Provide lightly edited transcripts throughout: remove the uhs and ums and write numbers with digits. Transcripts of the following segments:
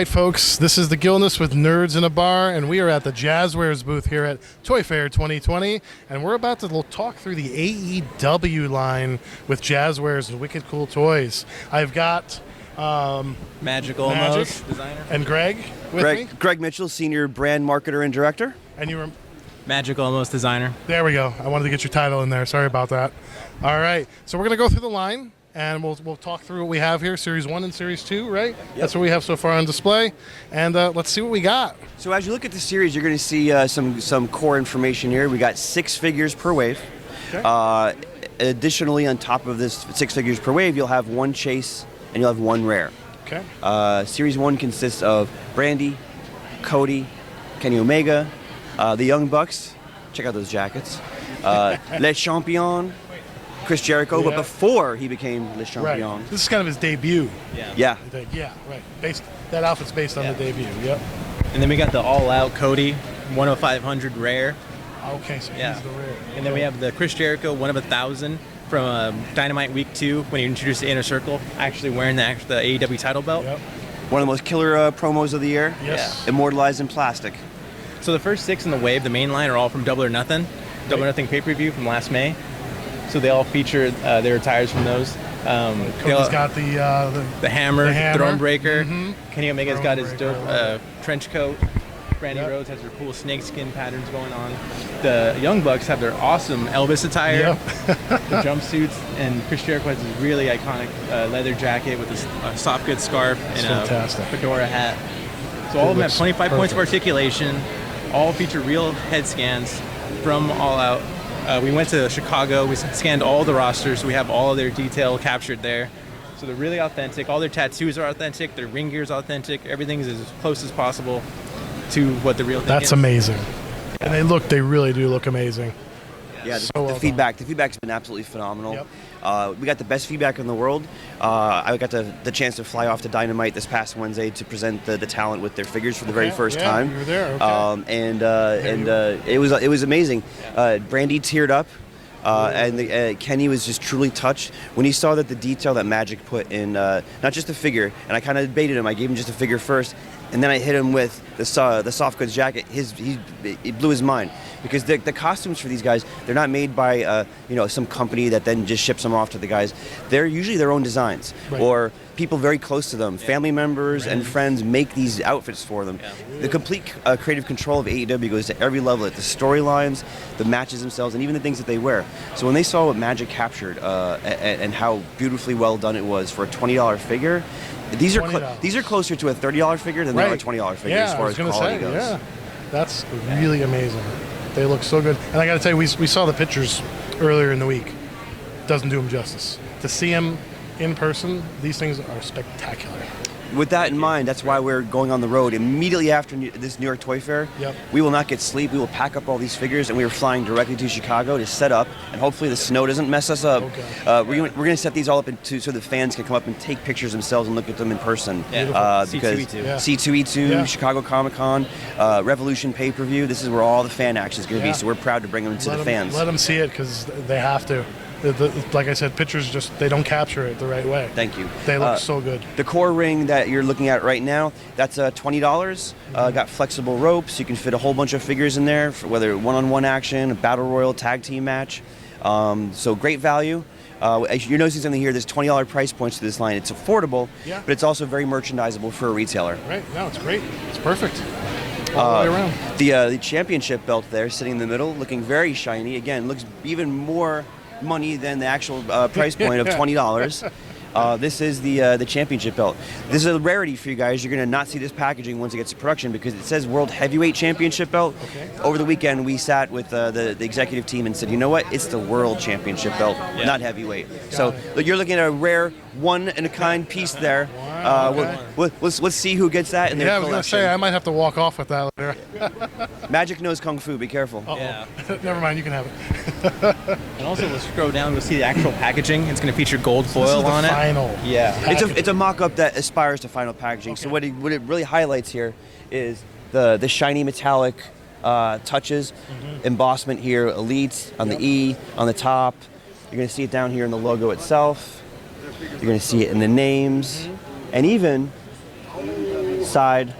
right, folks, this is the Gilness with Nerds in a Bar, and we are at the Jazwares booth here at Toy Fair 2020, and we're about to talk through the AEW line with Jazwares and Wicked Cool Toys. I've got Magic Almost designer, and Greg with me. Greg Mitchell, senior brand marketer and director. And you were Magic Almost designer. There we go. I wanted to get your title in there. Sorry about that. All right, so we're going to go through the line. And we'll talk through what we have here, Series 1 and Series 2, right? Yep. That's what we have so far on display. And let's see what we got. So as you look at the series, you're going to see some core information here. We got 6 figures per wave. Okay. Additionally, on top of this 6 figures per wave, you'll have 1 chase and you'll have 1 rare. Okay. Series 1 consists of Brandy, Cody, Kenny Omega, the Young Bucks. Check out those jackets. Les Champions. Chris Jericho, but before he became Le Champion. Right. This is kind of his debut. Yeah. Yeah, right. That outfit's based on the debut, yep. And then we got the all-out Cody, 1 of 500 rare. Okay, so he's the rare. And then we have the Chris Jericho, 1 of 1,000 from Dynamite Week 2 when he introduced the Inner Circle, actually wearing the AEW title belt. Yep. One of the most killer promos of the year. Yes. Yeah. Immortalized in plastic. So the first 6 in the wave, the main line, are all from Double or Nothing. Double or Nothing pay-per-view from last May. So they all feature their attires from those. Cody's got the hammer, Thronebreaker. Mm-hmm. Kenny Omega's got his dope trench coat. Brandy Rhodes has her cool snakeskin patterns going on. The Young Bucks have their awesome Elvis attire, the jumpsuits, and Chris Jericho has his really iconic leather jacket with a soft goods scarf and a fedora hat. So all of them have 25 points of articulation. All feature real head scans from All Out. We went to Chicago, we scanned all the rosters, we have all of their detail captured there. So they're really authentic, all their tattoos are authentic, their ring gear is authentic, everything is as close as possible to what the real thing is. That's amazing. Yeah. And they really do look amazing. Yeah, the feedback's been absolutely phenomenal. Yep. We got the best feedback in the world. I got the chance to fly off to Dynamite this past Wednesday to present the talent with their figures for the very first time. You were there. Okay. It was amazing. Brandy teared up. And Kenny was just truly touched when he saw that the detail that Magic put in, not just the figure, and I kind of baited him. I gave him just a figure first, and then I hit him with the soft goods jacket. It blew his mind because the costumes for these guys, they're not made by some company that then just ships them off to the guys. They're usually their own designs or people very close to them, family members and friends make these outfits for them. The complete creative control of AEW goes to every level, at the storylines, the matches themselves, and even the things that they wear. So when they saw what Magic captured and how beautifully well done it was for a $20 figure, these are closer to a $30 figure than they are a $20 figure as far as quality goes. Yeah, that's really amazing. They look so good. And I got to tell you, we saw the pictures earlier in the week. Doesn't do them justice. To see them in person, these things are spectacular. With that in mind, that's why we're going on the road immediately after this New York Toy Fair. Yep. We will not get sleep. We will pack up all these figures, and we are flying directly to Chicago to set up, and hopefully the snow doesn't mess us up. Okay. We're going to set these all up so the fans can come up and take pictures themselves and look at them in person. Because C2E2, C2E2, Chicago Comic-Con, Revolution pay-per-view. This is where all the fan action is going to be, so we're proud to bring them to the fans. Let them see it because they have to. Like I said, pictures they don't capture it the right way. Thank you. They look so good. The core ring that you're looking at right now, that's $20. Got flexible ropes. You can fit a whole bunch of figures in there, for whether one-on-one action, a battle royal, tag team match. So great value. You're noticing something here. There's $20 price points to this line. It's affordable, but it's also very merchandisable for a retailer. Right. No, it's great. It's perfect. All the way around. The championship belt there, sitting in the middle, looking very shiny. Again, looks even more money than the actual price point of $20. This is the championship belt. This is a rarity for you guys. You're going to not see this packaging once it gets to production because it says World Heavyweight Championship belt. Okay. Over the weekend, we sat with the executive team and said, you know what? It's the World Championship belt, not heavyweight. So you're looking at a rare one-in-a-kind piece there. Let's see who gets that in their collection. I was going to say, I might have to walk off with that later. Magic knows Kung Fu. Be careful. Never mind. You can have it. And also, let's scroll down. We'll see the actual packaging. It's going to feature gold foil on it. Final. Yeah. It's a mock-up that aspires to final packaging. Okay. So what it really highlights here is the shiny metallic touches, embossment here, Elite on the E, on the top. You're going to see it down here in the logo itself. You're going to see it in the names. And even side,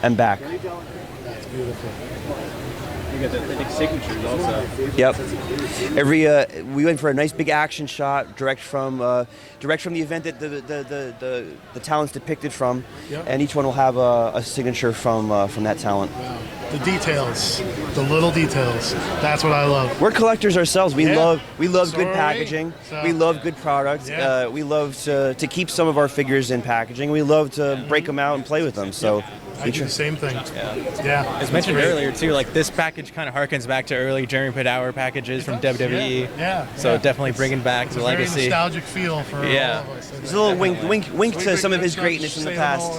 and back. That's beautiful. You got the authentic signatures also. Yep. We went for a nice big action shot direct from the event that the talent's depicted from, Yep. and each one will have a signature from that talent. Wow. The details, the little details. That's what I love. We're collectors ourselves. We Yeah. love So good are we. packaging. So- We love good products. Yeah. We love to keep some of our figures in packaging. We love to break them out and play with them. So. I do the same thing. Yeah. Yeah. As mentioned earlier too, like this package kind of harkens back to early Jeremy Padawer packages from WWE. Yeah. So yeah. definitely bringing back It's the a very legacy. nostalgic feel for Yeah. all of us. There's a little wink to some of his greatness in the past.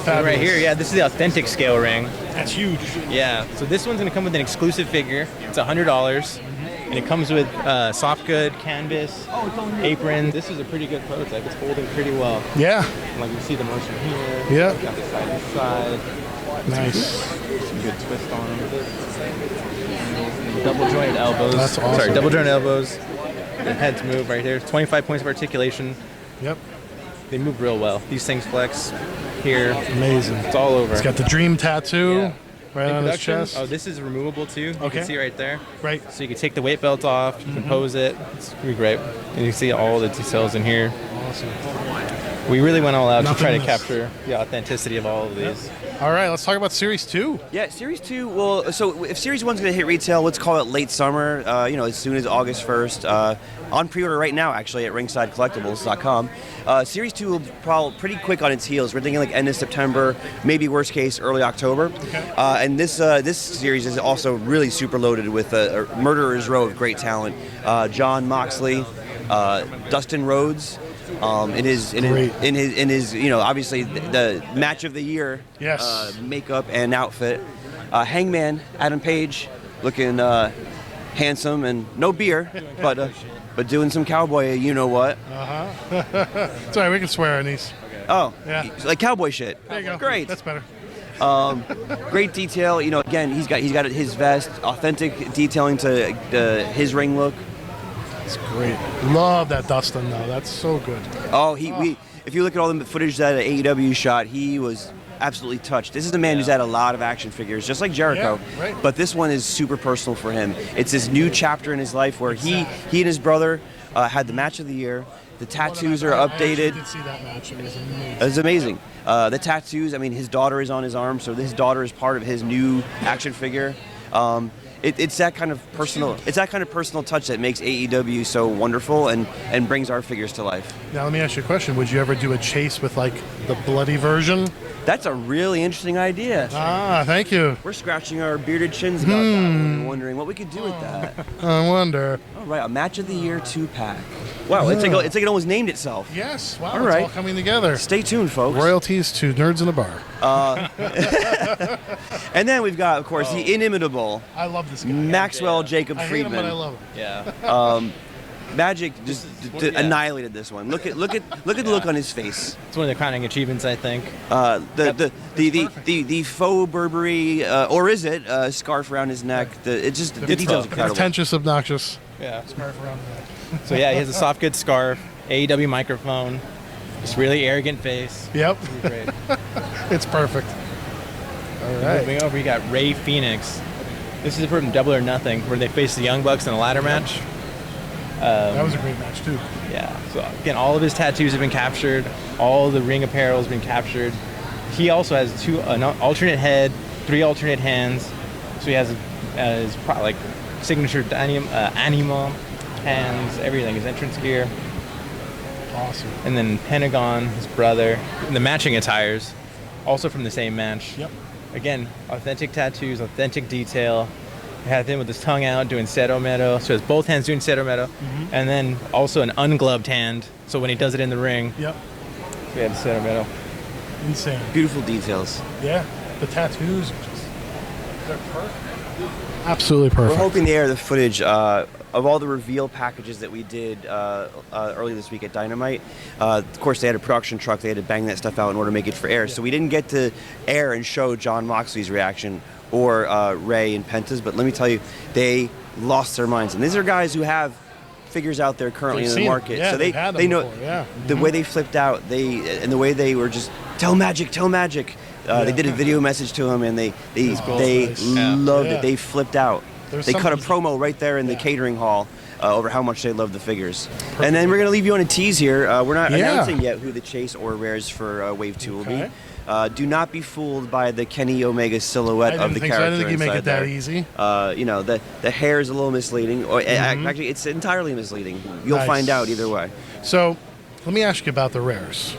So right here, yeah, this is the authentic scale ring. That's huge. Yeah. So this one's gonna come with an exclusive figure. It's $100, and it comes with soft good, canvas, apron. This is a pretty good prototype. It's holding pretty well. Yeah. Like you see the motion here. Yeah. Got the side to side. Nice. Some good twist on them. Double jointed elbows. That's awesome. Sorry, double jointed elbows. The heads move right there. 25 points of articulation. Yep. They move real well. These things flex here. Amazing. It's all over. It's got the dream tattoo Yeah. right In on his production- chest. Oh, this is removable too. You Okay. can see it right there. Right. So you can take the weight belt off, you can pose it. It's pretty great. And you see all the details in here. Awesome. We really went all out to try to Nothing less. capture the authenticity of all of these. All right, let's talk about Series 2. Yeah, Series 2, well, so if Series 1's going to hit retail, let's call it late summer, as soon as August 1st. On pre-order right now, actually, at ringsidecollectibles.com. Series 2 will probably pretty quick on its heels. We're thinking like end of September, maybe worst case, early October. Okay. And this series is also really super loaded with a murderer's row of great talent. John Moxley, Dustin Rhodes. In his obviously the match of the year Yes. makeup and outfit. Hangman Adam Page looking handsome and no beer, but doing some cowboy you know what. It's all right, we can swear on these. Oh, Yeah. like cowboy shit. There you go. Great. That's better. Great detail. Again, he's got his vest, authentic detailing to his ring look. It's great. Love that Dustin, though. That's so good. Oh, if you look at all the footage that AEW shot, he was absolutely touched. This is a man who's had a lot of action figures, just like Jericho. Yeah, right. But this one is super personal for him. It's this new chapter in his life where he and his brother had the match of the year. The tattoos are I actually updated. did see that match. It was amazing. It's amazing. The tattoos. I mean, his daughter is on his arm, so his daughter is part of his new action figure. It's that kind of personal. It's that kind of personal touch that makes AEW so wonderful and brings our figures to life. Now, let me ask you a question. Would you ever do a chase with, like, the bloody version? That's a really interesting idea. Ah, thank you. We're scratching our bearded chins about that one, wondering what we could do with that. I wonder. All right, a match of the year 2-pack. Wow, it's like it almost named itself. Yes. Wow, All it's right. all coming together. Stay tuned, folks. Royalties to Nerds in a Bar. And then we've got, of course, the inimitable I love this guy. Maxwell Jacob I hate him, Friedman. but I love him. Yeah. Magic just annihilated this one. Look at the look on his face. It's one of the crowning achievements, I think. The faux Burberry, or is it scarf around his neck? The details are incredible. Pretentious, obnoxious. Yeah. Scarf around the neck. So yeah, he has a soft good scarf, AEW microphone, just really arrogant face. Yep. Great. It's perfect. All right. Moving over, you got Ray Phoenix. This is from Double or Nothing, where they face the Young Bucks in a ladder match. That was a great match, too. Yeah. So again, all of his tattoos have been captured. All the ring apparel has been captured. He also has an alternate head, 3 alternate hands. So he has his signature anima hands, everything. His entrance gear, Awesome. and then Pentagon, his brother, and the matching attires, also from the same match. Yep. Again, authentic tattoos, authentic detail. We have him with his tongue out doing Cero Mero, so he has both hands doing Cero Mero, and then also an ungloved hand, so when he does it in the ring, Yep. we have Cero Mero. Insane. Beautiful details. Yeah. The tattoos are just, they're perfect. Absolutely We're perfect. hoping to air the footage of all the reveal packages that we did early this week at Dynamite. Of course, they had a production truck. They had to bang that stuff out in order to make it for air. So we didn't get to air and show John Moxley's reaction or Ray and Penta's. But let me tell you, they lost their minds. And these are guys who have figures out there currently in the They've seen market, them. Yeah, so they've had them they know before, yeah. the way they flipped out. And the way they were just tell magic. They did a video message to him, and they nice. loved Yeah. it. They flipped out. There's They cut a something- promo right there in the Yeah. catering hall over how much they love the figures. And then we're going to leave you on a tease here. We're not Yeah. announcing yet who the chase or rares for Wave 2 will Okay. be. Do not be fooled by the Kenny Omega silhouette I of didn't the think so. I character didn't think you make inside it that there. easy. The hair is a little misleading. Or Mm-hmm. actually, it's entirely misleading. You'll Nice. find out either way. So let me ask you about the rares.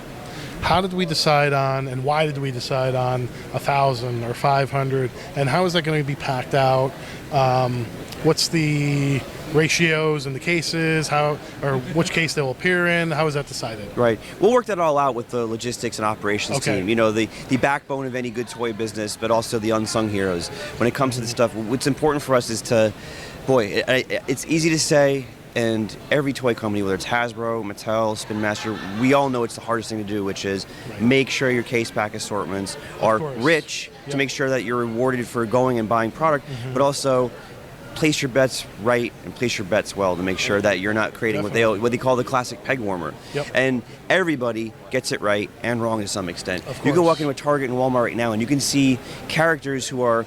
How did we decide on, and why did we decide on 1,000 or 500, and how is that going to be packed out? What's the ratios in the cases? How, or which case they will appear in? How is that decided? Right. We'll work that all out with the logistics and operations Okay. team. The backbone of any good toy business, but also the unsung heroes. When it comes to the stuff, what's important for us is to, it's easy to say, and every toy company, whether it's Hasbro, Mattel, Spin Master, we all know it's the hardest thing to do, which is make sure your case pack assortments are course. rich to Yep. make sure that you're rewarded for going and buying product, but also place your bets right and place your bets well to make sure that you're not creating what they call the classic peg warmer. Yep. And everybody gets it right and wrong to some extent. Of You can course. walk into a Target and Walmart right now and you can see characters who are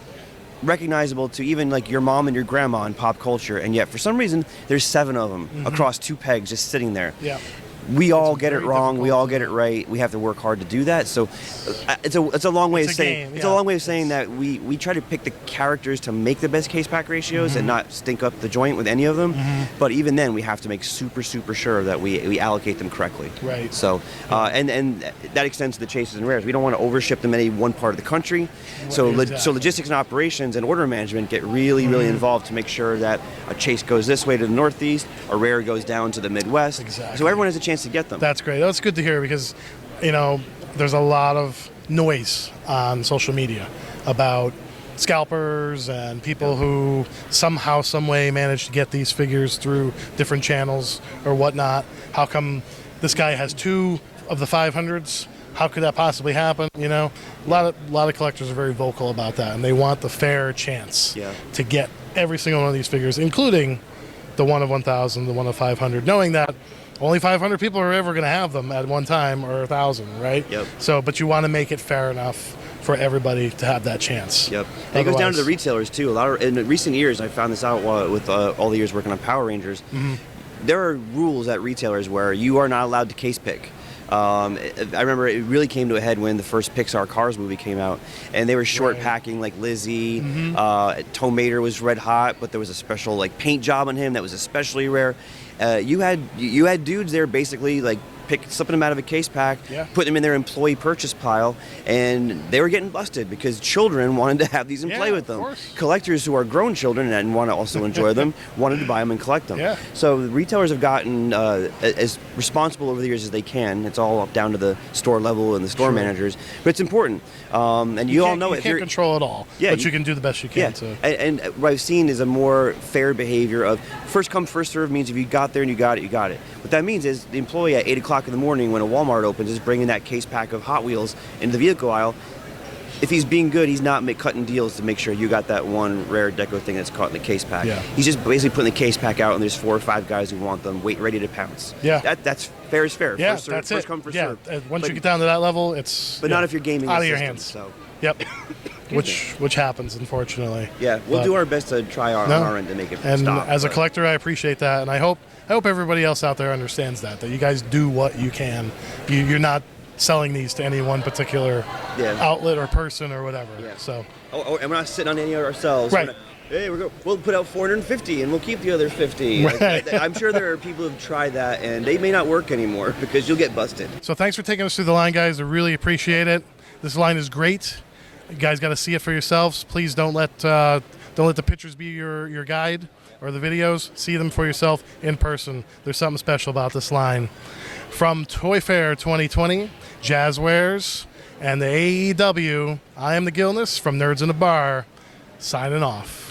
recognizable to even like your mom and your grandma in pop culture, and yet for some reason there's 7 of them across 2 pegs just sitting there. Yeah. We all get it very wrong. We difficult all get it right. We have to work hard to do that. So it's a long way It's of a saying game, it's a yeah. long way of saying that we try to pick the characters to make the best case pack ratios and not stink up the joint with any of them. But even then, we have to make super sure that we allocate them correctly. Right. So and that extends to the chases and rares. We don't want to overship them in any one part of the country. So Exactly. logistics and operations and order management get really involved to make sure that a chase goes this way to the Northeast, a rare goes down to the Midwest. Exactly. So everyone has a chance to get them. That's great. That's good to hear because, there's a lot of noise on social media about scalpers and people who somehow, some way manage to get these figures through different channels or whatnot. How come this guy has 2 of the 500s? How could that possibly happen? A lot of collectors are very vocal about that, and they want the fair chance to get every single one of these figures, including the one of 1,000, the one of 500, knowing that only 500 people are ever going to have them at one time, or 1,000, right? Yep. So, but you want to make it fair enough for everybody to have that chance. Yep. And it goes down to the Otherwise- retailers too. In recent years, I found this out with all the years working on Power Rangers. There are rules at retailers where you are not allowed to case pick. I remember it really came to a head when the first Pixar Cars movie came out, and they were short packing like Lizzie. Tow Mater was red hot, but there was a special like paint job on him that was especially rare. You had dudes there basically like slipping them out of a case pack, putting them in their employee purchase pile, and they were getting busted because children wanted to have these and play with of them. course. Collectors who are grown children and want to also enjoy them wanted to buy them and collect them. Yeah. So the retailers have gotten as responsible over the years as they can. It's all up down to the store level and the store managers, but it's important. And you all know you if can't you're control it all, but you can do the best you can to. and what I've seen is a more fair behavior of first come, first serve means if you got there and you got it, you got it. What that means is the employee at 8 o'clock in the morning when a Walmart opens is bringing that case pack of Hot Wheels into the vehicle aisle. If he's being good, he's not cutting deals to make sure you got that one rare deco thing that's caught in the case pack. Yeah. He's just basically putting the case pack out, and there's 4 or 5 guys who want them, ready to pounce. Yeah. That's fair is fair. Yeah, First serve, that's first it. come, first yeah, serve. once But- you get down to that level, it's. But not if you're gaming out the of your system, hands. So. Yep. which happens, unfortunately. Yeah, we'll But- do our best to try on our end to make it And stop. as a but- collector, I appreciate that, and I hope everybody else out there understands that you guys do what you can. You're not selling these to any one particular outlet or person or whatever. Yeah. So. And we're not sitting on any of ourselves. Right. Hey, we'll put out 450 and we'll keep the other 50. Right. I'm sure there are people who've tried that and they may not work anymore because you'll get busted. So thanks for taking us through the line, guys. I really appreciate it. This line is great. You guys got to see it for yourselves. Please don't let the pictures be your guide or the videos. See them for yourself in person. There's something special about this line. From Toy Fair 2020, Jazwares, and the AEW, I am the Gilness from Nerds in a Bar, signing off.